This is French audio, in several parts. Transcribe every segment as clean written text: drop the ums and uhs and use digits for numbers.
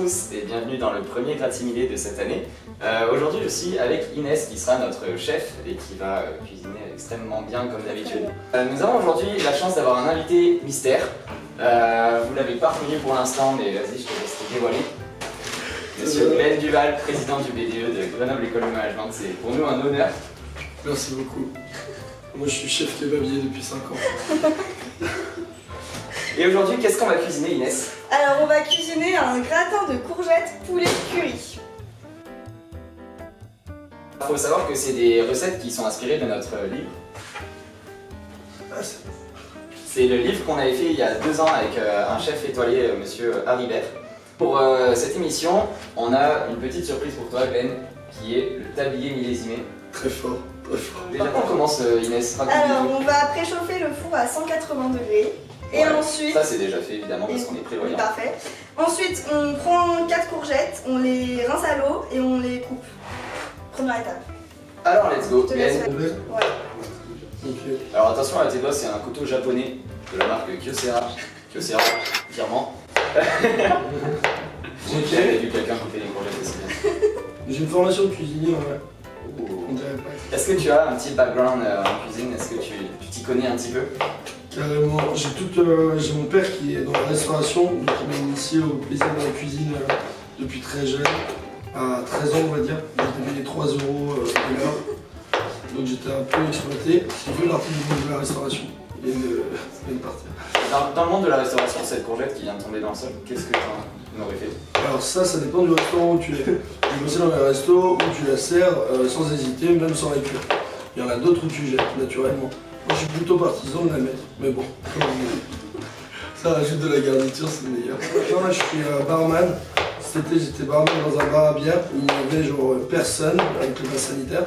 tous et bienvenue dans le premier gratimilé de cette année. Aujourd'hui je suis avec Inès qui sera notre chef et qui va cuisiner extrêmement bien comme d'habitude. Nous avons aujourd'hui la chance d'avoir un invité mystère. Vous l'avez pas reconnu pour l'instant mais vas-y je te laisse te dévoiler. Monsieur Glenn Duval, président du BDE de Grenoble École de Management, c'est pour nous un honneur. Merci beaucoup. Moi je suis chef kebabier depuis 5 ans. Et aujourd'hui qu'est-ce qu'on va cuisiner Inès? Alors on va cuisiner un gratin de courgettes poulet curry. Il faut savoir que c'est des recettes qui sont inspirées de notre livre. C'est le livre qu'on avait fait il y a 2 ans avec un chef étoilé, monsieur Haribert. Pour cette émission, on a une petite surprise pour toi Glenn, qui est le tablier millésimé. Très fort, très fort. Déjà on commence Inès, Alors on va préchauffer le four à 180 degrés. Et ouais, ensuite... Ça c'est déjà fait évidemment parce qu'on est prévoyant. Parfait. Ensuite on prend 4 courgettes, on les rince à l'eau et on les coupe. Première étape. Alors let's go Je te laisse Glenn. faire. Ouais. Okay. Alors attention à tes doigts, c'est un couteau japonais de la marque Kyocera. Kyocera, clairement. J'ai jamais vu quelqu'un couper les courgettes aussi bien. J'ai une formation de cuisinier en vrai. On dirait pas. Est-ce que tu as un petit background en cuisine? Est-ce que tu t'y connais un petit peu? Carrément. J'ai mon père qui est dans la restauration, donc il m'a initié au plaisir de la cuisine depuis très jeune. À 13 ans on va dire. J'étais payé 3 € de l'heure. Donc j'étais un peu exploité. C'est vu l'artisanat de la restauration. Il y a une partie. Dans le monde de la restauration, cette courgette qui vient de tomber dans le sol, qu'est-ce que tu en aurais fait? Alors ça dépend du restaurant où tu es. J'ai bossé dans un resto où tu la sers sans hésiter, même sans la cuire. Il y en a d'autres où tu jettes naturellement. Moi je suis plutôt partisan de la mettre, mais bon. Ça rajoute de la garniture, c'est meilleur. Maintenant là je suis barman. Cet été j'étais barman dans un bar à bière où il y avait genre personne avec le pass sanitaire.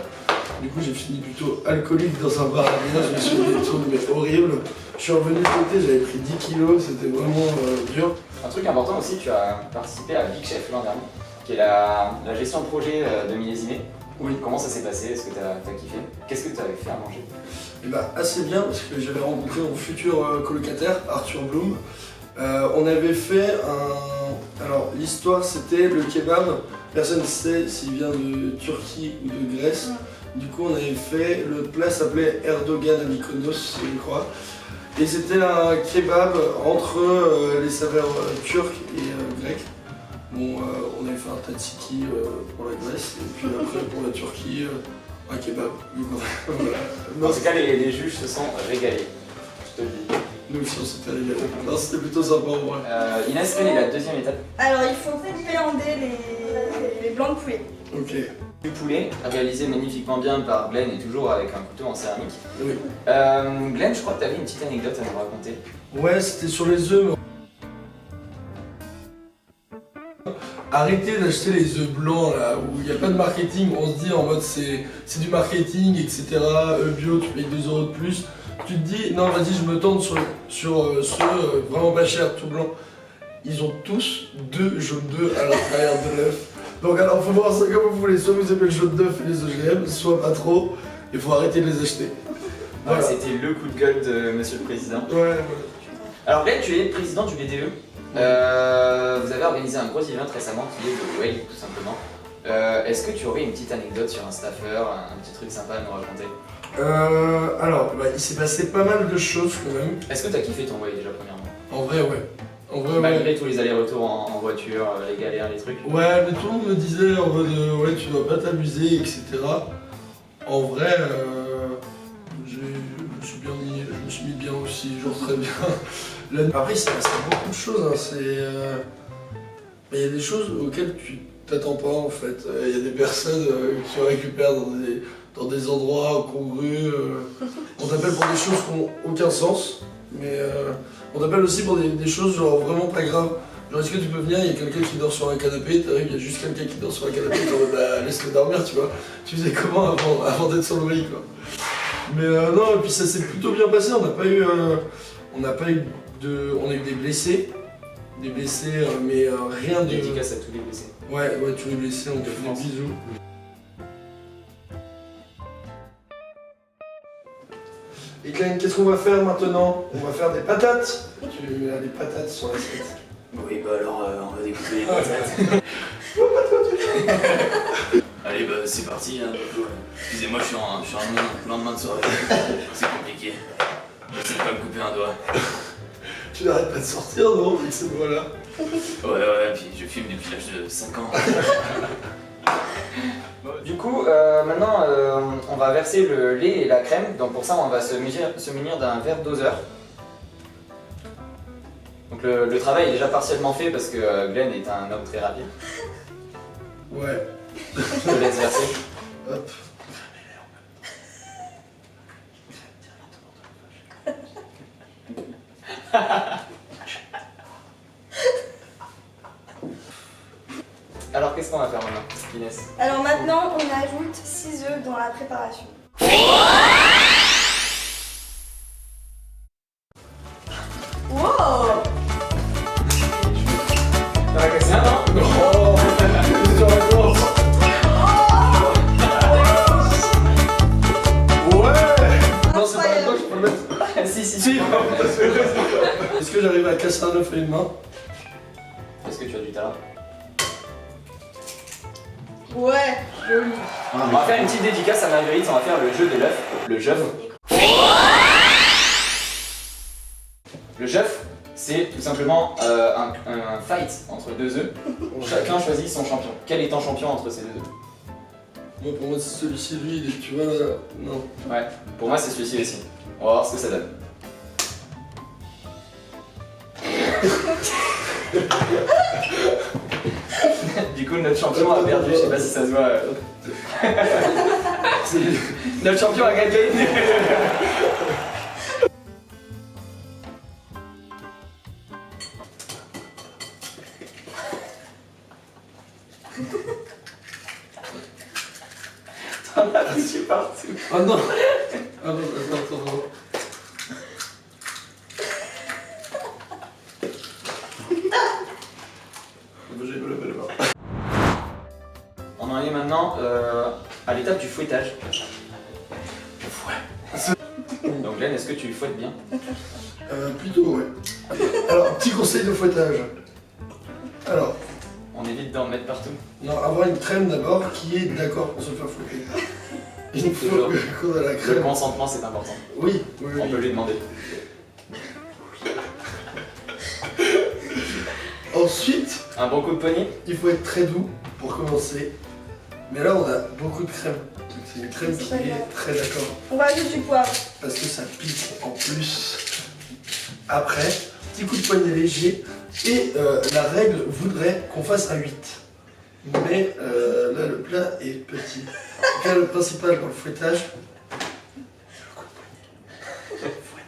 Du coup j'ai fini plutôt alcoolique dans un bar à bière, je me suis mis des trucs mais horribles. Je suis revenu cet été, j'avais pris 10 kilos, c'était vraiment dur. Un truc important aussi, tu as participé à Big Chef l'an dernier, qui est la gestion de projet de millésimé. Oui. Comment ça s'est passé? Est-ce que tu as kiffé? Qu'est-ce que tu avais fait à manger? Et bah assez bien parce que j'avais rencontré mon futur colocataire, Arthur Bloom. On avait fait un... Alors l'histoire c'était le kebab, personne ne sait s'il vient de Turquie ou de Grèce. Du coup on avait fait, le plat s'appelait Erdogan à Mykonos je crois. Et c'était un kebab entre les saveurs turques et grecques. Bon, on avait fait un tzatziki pour la Grèce et puis après pour la Turquie, un kebab. En tout cas, les juges se sont régalés, je te le dis. Nous aussi on s'était régalés. Non, c'était plutôt sympa en vrai. Inès, quelle est la deuxième étape? Alors il faut appréhender les blancs de poulet. Ok. Du poulet, réalisé magnifiquement bien par Glenn et toujours avec un couteau en céramique. Oui. Glenn, je crois que tu avais une petite anecdote à nous raconter. Ouais, c'était sur les œufs. Arrêtez d'acheter les œufs blancs là, où il n'y a pas de marketing, on se dit en mode c'est du marketing, etc. Œufs bio, tu payes 2 € de plus. Tu te dis, non vas-y je me tente sur ceux vraiment pas chers, tout blanc. Ils ont tous 2 jaunes d'œufs à l'intérieur de l'œuf. Donc alors faut voir ça comme vous voulez, soit vous aimez le jaune d'œuf et les OGM, soit pas trop, il faut arrêter de les acheter. Voilà. C'était le coup de gueule de Monsieur le Président. Ouais. Alors Glenn, tu es président du BDE. Vous avez organisé un gros event récemment qui est le Whale tout simplement. Est-ce que tu aurais une petite anecdote sur un staffeur, un petit truc sympa à nous raconter? Alors, il s'est passé pas mal de choses quand même. Est-ce que tu as kiffé ton Whale déjà premièrement? En vrai, ouais. En vrai, Malgré tous les allers-retours en voiture, les galères, les trucs. Ouais, mais tout le monde me disait en mode ouais, tu dois pas t'amuser, etc. En vrai, je me suis mis bien aussi, genre très bien. Après, il s'est passé beaucoup de choses. Hein. Il y a des choses auxquelles tu t'attends pas en fait. Il y a des personnes qui récupèrent dans des endroits congrus. On t'appelle pour des choses qui n'ont aucun sens, mais on t'appelle aussi pour des choses genre vraiment pas graves. Genre est-ce que tu peux venir, il y a quelqu'un qui dort sur un canapé, t'arrives, il y a juste quelqu'un qui dort sur un canapé, bah laisse-le dormir, tu vois. Tu faisais comment avant d'être sur le lit quoi. Mais non, et puis ça s'est plutôt bien passé, on a eu des blessés, mais rien de... Dédicace à tous les blessés. Ouais, tous les blessés, on te fait des bisous. Et Glenn, qu'est-ce qu'on va faire maintenant? On va faire des patates. Tu as des patates sur l'assiette. Oui, bah alors on va découper les patates. Allez, bah c'est parti. Hein. Excusez-moi, je suis en lendemain de soirée. C'est compliqué. J'essaie de pas me couper un doigt. Tu n'arrêtes pas de sortir, non, avec ces doigts-là? Ouais, puis je fume depuis l'âge de 5 ans. Du coup, maintenant, on va verser le lait et la crème. Donc pour ça, on va se munir d'un verre doseur. Donc le travail est déjà partiellement fait parce que Glenn est un homme très rapide. Ouais. Je te laisse verser. Hop. Alors qu'est-ce qu'on va faire maintenant, Inès? Alors maintenant, on ajoute 6 œufs dans la préparation. Wow! Ça va casser un an? Oh, c'est la réponse. Ouais. Non, c'est pas la je peux le mettre. Si. Est-ce que j'arrive à casser un œuf à une main? Est-ce que tu as du talent? Ouais, joli. On va faire une petite dédicace à Marguerite, on va faire le jeu de l'œuf. Le jeuf. Le jeuf, c'est tout simplement un fight entre deux œufs. Chacun choisit son champion. Quel est ton champion entre ces deux œufs? Moi, pour moi, c'est celui-ci, lui, il est, tu vois, là, non. Ouais, pour moi c'est celui-ci aussi. On va voir ce que ça donne. Du coup, notre champion a perdu, je sais pas si ça se voit. Notre champion a gagné. T'en as foutu partout. Ah non. Ah non, attends. J'ai pas levé les mains. On en est maintenant à l'étape du fouettage. Donc Glenn, est-ce que tu fouettes bien? Plutôt, ouais. Alors, petit conseil de fouettage. Alors, On évite d'en mettre partout. non, avoir une crème d'abord qui est d'accord pour se faire fouetter. Une fois qu'on a la Le crème. consentement c'est important. Oui. On peut lui demander. Ensuite, Un bon coup de poignet? il faut être très doux pour commencer. Mais là, on a beaucoup de crème. Donc, c'est une crème qui est très d'accord. On va ajouter du poivre. Parce que ça pique en plus. Après, petit coup de poignet léger. Et la règle voudrait qu'on fasse un 8. Mais là, le plat est petit. En tout cas, le principal dans le fouettage, le coup de poignet.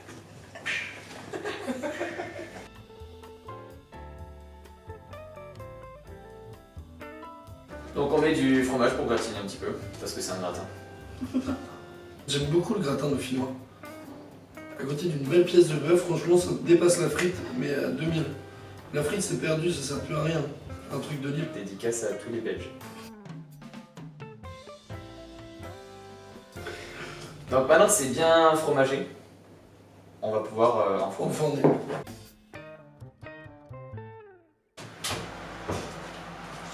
Donc on met du fromage pour gratiner un petit peu, parce que c'est un gratin. J'aime beaucoup le gratin de Dauphinois. À côté d'une belle pièce de bœuf, franchement, ça dépasse la frite, mais à 2000. La frite, c'est perdu, ça sert plus à rien. Un truc de libre. Dédicace à tous les Belges. Donc maintenant que c'est bien fromagé, on va pouvoir en fourner. Enfourné.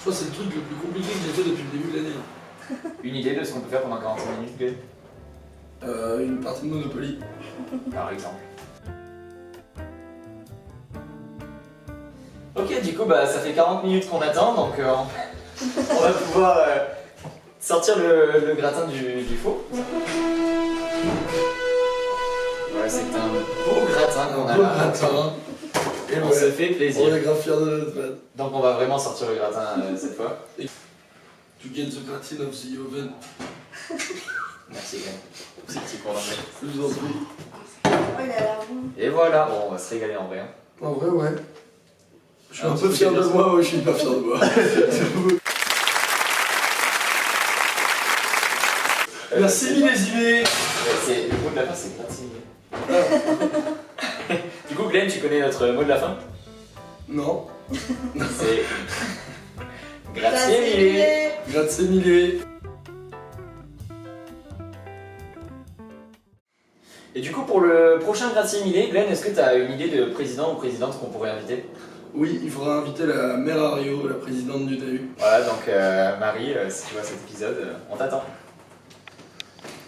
Je crois que c'est le truc le plus compliqué que j'ai fait depuis le début de l'année. Une idée de ce qu'on peut faire pendant 45 minutes, Glenn? Une partie de Monopoly. Par exemple. Ok, du coup, bah, ça fait 40 minutes qu'on attend, donc on va pouvoir sortir le gratin du four. Voilà, c'est un beau gratin qu'on a Beau là. gratin. Et On ouais, se fait on plaisir. est grave fiers de notre man. Donc on va vraiment sortir le gratin cette fois. To get the gratin of the oven. Merci Glenn pour ces petits cours d'anglais. Je vous en prie. Oh, il a l'air bon. Et voilà, bon, on va se régaler en vrai. Hein. En vrai, ouais. Je suis Ah, un peu c'est fier bien de ça. moi, ouais, je suis hyper fier de moi. Merci millésimé. Le mot de la fin, c'est gratin. Du coup, Glenn, tu connais notre mot de la fin? Non. C'est grazie mille. Grazie mille. Et du coup, pour le prochain grazie mille, Glenn, est-ce que tu as une idée de président ou présidente qu'on pourrait inviter? Oui, il faudra inviter la mère Ario, la présidente du DAU. Voilà, donc Marie, si tu vois cet épisode, on t'attend.